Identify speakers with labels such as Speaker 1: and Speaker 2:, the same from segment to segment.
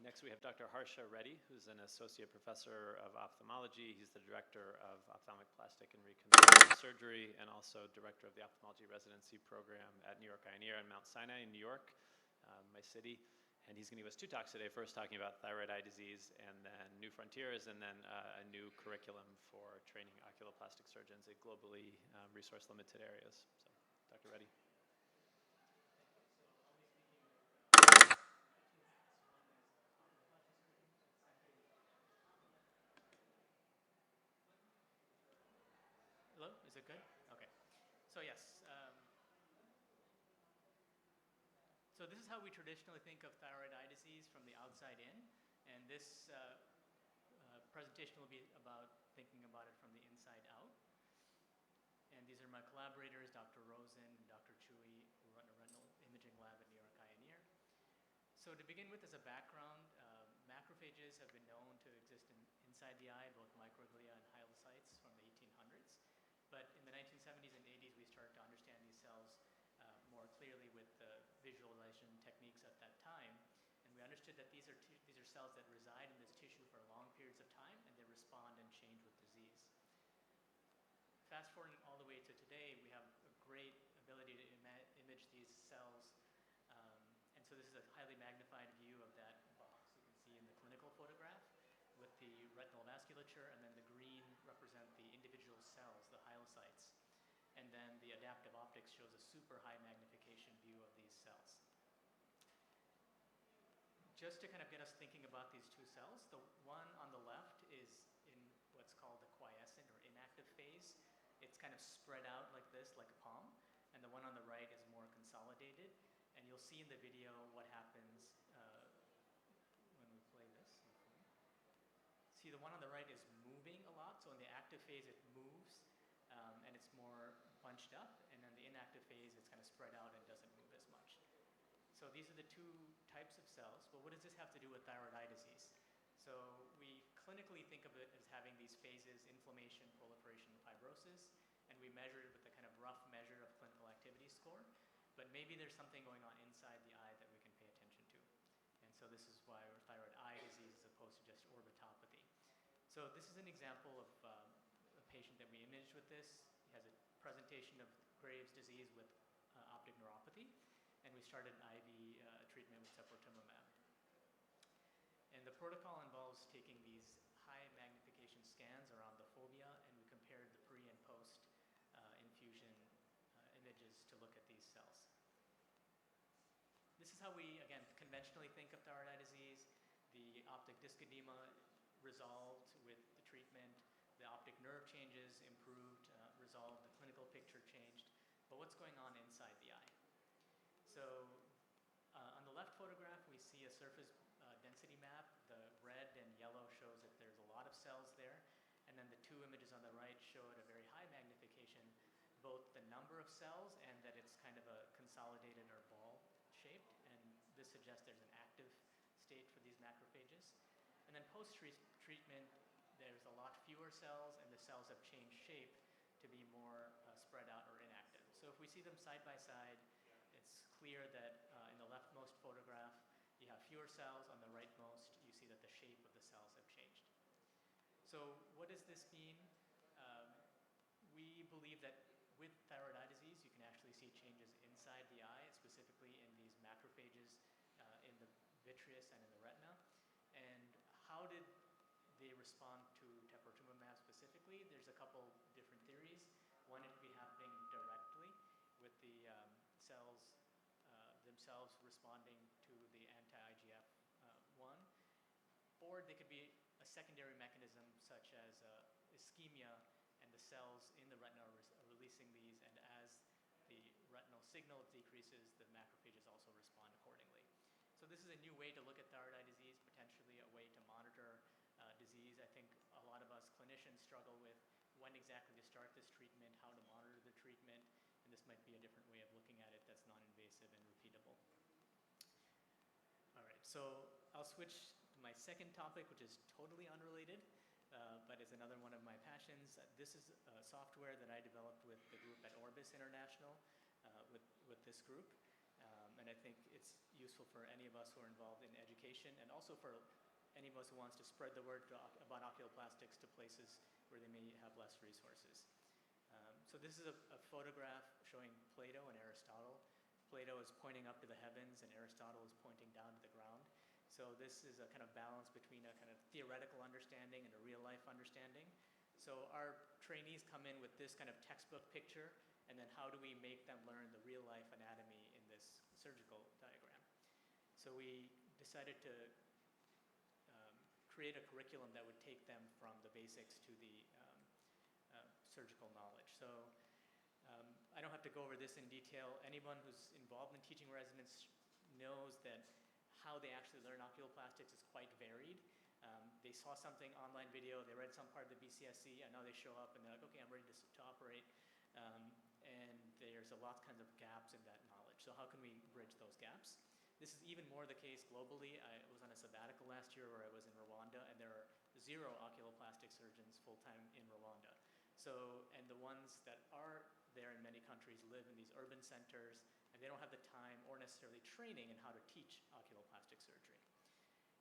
Speaker 1: Next we have Dr. Harsha Reddy, who's an associate professor of ophthalmology. He's the director of ophthalmic plastic and reconstructive surgery and also director of the ophthalmology residency program at New York Eye and Ear in Mount Sinai in New York, my city. And he's going to give us two talks today, first talking about thyroid eye disease and then new frontiers and then a new curriculum for training oculoplastic surgeons in globally resource-limited areas. So, Dr. Reddy.
Speaker 2: Hello, is it good? Okay. So yes, so this is how we traditionally think of thyroid eye disease from the outside in, and this presentation will be about thinking about it from the inside out. And these are my collaborators, Dr. Rosen and Dr. Chui, who run a retinal imaging lab at New York Eye and Ear. So to begin with, as a background, macrophages have been known to exist inside the eye, both microglia and hyocytes from the 1800s. But in the 1970s and 80s, we started to understand these cells more clearly with the visualization techniques at that time. And we understood that these are cells that reside in this tissue for long periods of time, and they respond and change with disease. Fast forwarding all the way to today, we have a great ability to image these cells. And so this is a highly magnified view of that box you can see in the clinical photograph with the retinal vasculature, and then the green represent the individual cells, the hyocytes. And then the adaptive optics shows a super high magnification view of these cells. Just to kind of get us thinking about these two cells, the one on the left is in what's called the quiescent or inactive phase. It's kind of spread out like this, like a palm. And the one on the right is more consolidated. And you'll see in the video what happens when we play this. See, the one on the right is moving a lot. So in the active phase, it moves and it's more bunched up. And then the inactive phase, it's kind of spread out and doesn't move as much. So these are the two types of cells. But what does this have to do with thyroid eye disease? So we clinically think of it as having these phases: inflammation, proliferation, and fibrosis. And we measure it with a kind of rough measure of clinical activity score. But maybe there's something going on inside the eye that we can pay attention to. And so this is why we're thyroid eye disease as opposed to just orbitopathy. So this is an example of a patient that we imaged with this. He has a presentation of Graves' disease with optic neuropathy. And we started an IV treatment with teprotumumab. And the protocol involves taking these high magnification scans around the fovea, and we compared the pre and post infusion images to look at these cells. This is how we, again, conventionally think of thyroid eye disease. The optic disc edema resolved with the treatment. The optic nerve changes improved, resolved. The clinical picture changed. But what's going on inside the eye? So on the left photograph, we see a surface density map. The red and yellow shows that there's a lot of cells there. And then the two images on the right show at a very high magnification both the number of cells and that it's kind of a consolidated or ball shaped. And this suggests there's an active state for these macrophages. And then post-treatment, there's a lot fewer cells, and the cells have changed shape to be more spread out or inactive. So if we see them side by side, it's clear that in the leftmost photograph, you have fewer cells. On the rightmost, you see that the shape of the cells have changed. So what does this mean? We believe that with thyroid eye disease, you can actually see changes inside the eye, specifically in these macrophages in the vitreous and in the retina. And how did they respond to teprotumumab specifically? There's a couple different theories. One, it could be happening directly with the cells themselves responding to the anti-IGF-1, or they could be a secondary mechanism such as ischemia, and the cells in the retina are releasing these, and as the retinal signal decreases, the macrophages also respond accordingly. So this is a new way to look at thyroid eye disease, potentially a way to monitor disease. I think a lot of us clinicians struggle with when exactly to start this treatment, how to monitor the treatment, and this might be a different way of looking at it that's non-invasive and repeatable. All right, so I'll switch to my second topic, which is totally unrelated, but is another one of my passions. This is a software that I developed with the group at Orbis International, with this group. and I think it's useful for any of us who are involved in education, and also for any of us who wants to spread the word about oculoplastics to places where they may have less resources. So this is a photograph showing Plato and Aristotle. Plato is pointing up to the heavens and Aristotle is pointing down to the ground. So this is a kind of balance between a kind of theoretical understanding and a real life understanding. So our trainees come in with this kind of textbook picture, and then how do we make them learn the real life anatomy in this surgical diagram? So we decided to create a curriculum that would take them from the basics to the surgical knowledge. So I don't have to go over this in detail. Anyone who's involved in teaching residents knows that how they actually learn oculoplastics is quite varied. They saw something online video, they read some part of the BCSC, and now they show up and they're like, okay, I'm ready to operate. And there's a lot kinds of gaps in that knowledge. So how can we bridge those gaps? This is even more the case globally. I was on a sabbatical last year where I was in Rwanda, and there are 0 oculoplastic surgeons full-time in Rwanda. So, and the ones that are there in many countries live in these urban centers, and they don't have the time or necessarily training in how to teach oculoplastic surgery.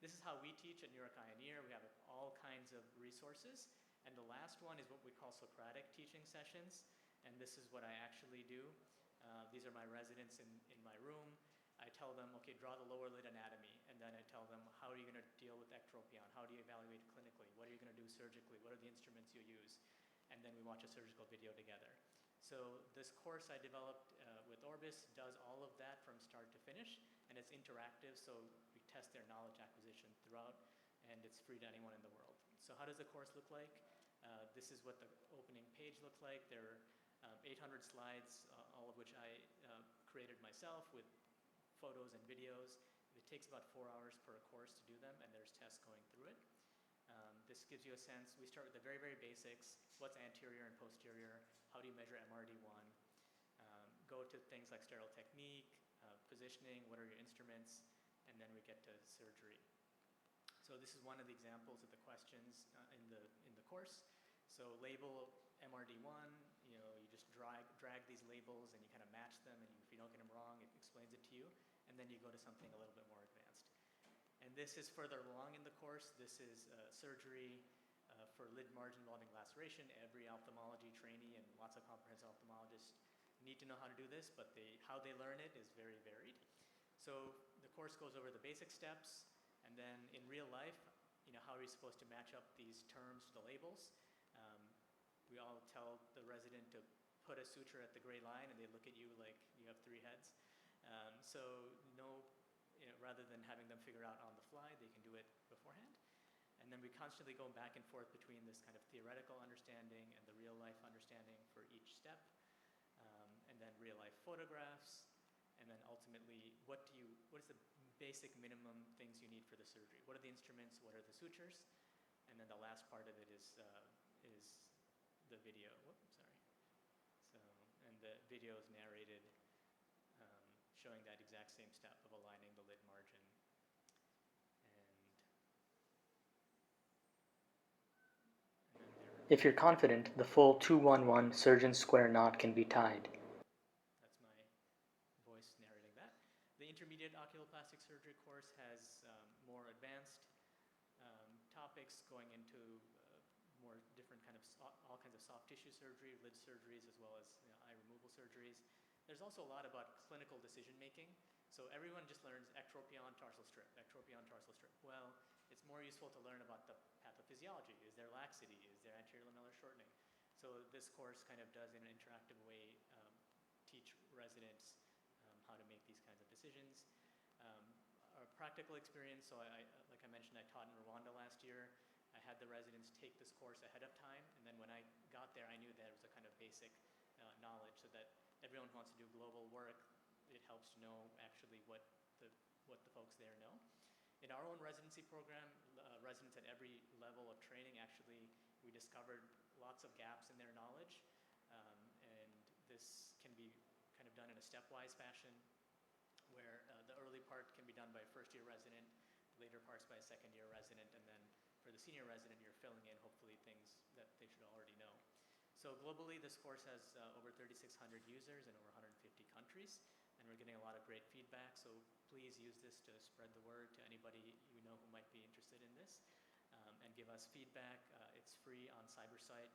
Speaker 2: This is how we teach at New York Eye and Ear. We have all kinds of resources. And the last one is what we call Socratic teaching sessions. And this is what I actually do. These are my residents in my room. I tell them, okay, draw the lower lid anatomy. And then I tell them, how are you going to deal with ectropion? How do you evaluate clinically? What are you going to do surgically? What are the instruments you use? And then we watch a surgical video together. So this course I developed with Orbis does all of that from start to finish, and it's interactive, so we test their knowledge acquisition throughout, and it's free to anyone in the world. So how does the course look like? This is what the opening page looks like. There are 800 slides, all of which I created myself with photos and videos. It takes about 4 hours per course to do them, and there's tests going through it. This gives you a sense. We start with the very, very basics. What's anterior and posterior? How do you measure MRD1? Go to things like sterile technique, positioning, what are your instruments, and then we get to surgery. So this is one of the examples of the questions in the course. So label MRD1, you just drag these labels and you kind of match them, and if you don't get them wrong, it explains it to you, and then you go to something a little bit more advanced. And this is further along in the course. This is surgery for lid margin involving laceration. Every ophthalmology trainee and lots of comprehensive ophthalmologists need to know how to do this, but how they learn it is very varied. So the course goes over the basic steps, and then in real life, how are you supposed to match up these terms to the labels? We all tell the resident to put a suture at the gray line, and they look at you like you have 3 heads. Rather than having them figure out on the fly, they can do it beforehand. And then we constantly go back and forth between this kind of theoretical understanding and the real life understanding for each step. And then real life photographs. And then ultimately, what is the basic minimum things you need for the surgery? What are the instruments? What are the sutures? And then the last part of it is the video. And the video is narrated, showing that exact same step of aligning the lid margin.
Speaker 3: If you're confident, the full 2-1-1 surgeon's square knot can be tied.
Speaker 2: That's my voice narrating that. The intermediate oculoplastic surgery course has more advanced topics going into more different all kinds of soft tissue surgery, lid surgeries, as well as eye removal surgeries. There's also a lot about clinical decision making. So everyone just learns ectropion, tarsal strip, ectropion, tarsal strip. Well, it's more useful to learn about the pathophysiology. Is there laxity? Is there anterior lamellar shortening? So this course kind of does, in an interactive way, teach residents how to make these kinds of decisions. Our practical experience, so like I mentioned, I taught in Rwanda last year. I had the residents take this course ahead of time, and then when I got there, I knew that it was a kind of basic knowledge, so that everyone who wants to do global work, it helps to know actually what the folks there know. In our own residency program, residents at every level of training, actually, we discovered lots of gaps in their knowledge, and this can be kind of done in a stepwise fashion, where the early part can be done by a first-year resident, later parts by a second-year resident, and then for the senior resident, you're filling in, hopefully, things that they should already know. So globally, this course has over 3,600 users in over 150 countries, and and we're getting a lot of great feedback. So please use this to spread the word to anybody you know who might be interested in this, and give us feedback. It's free on CyberSite.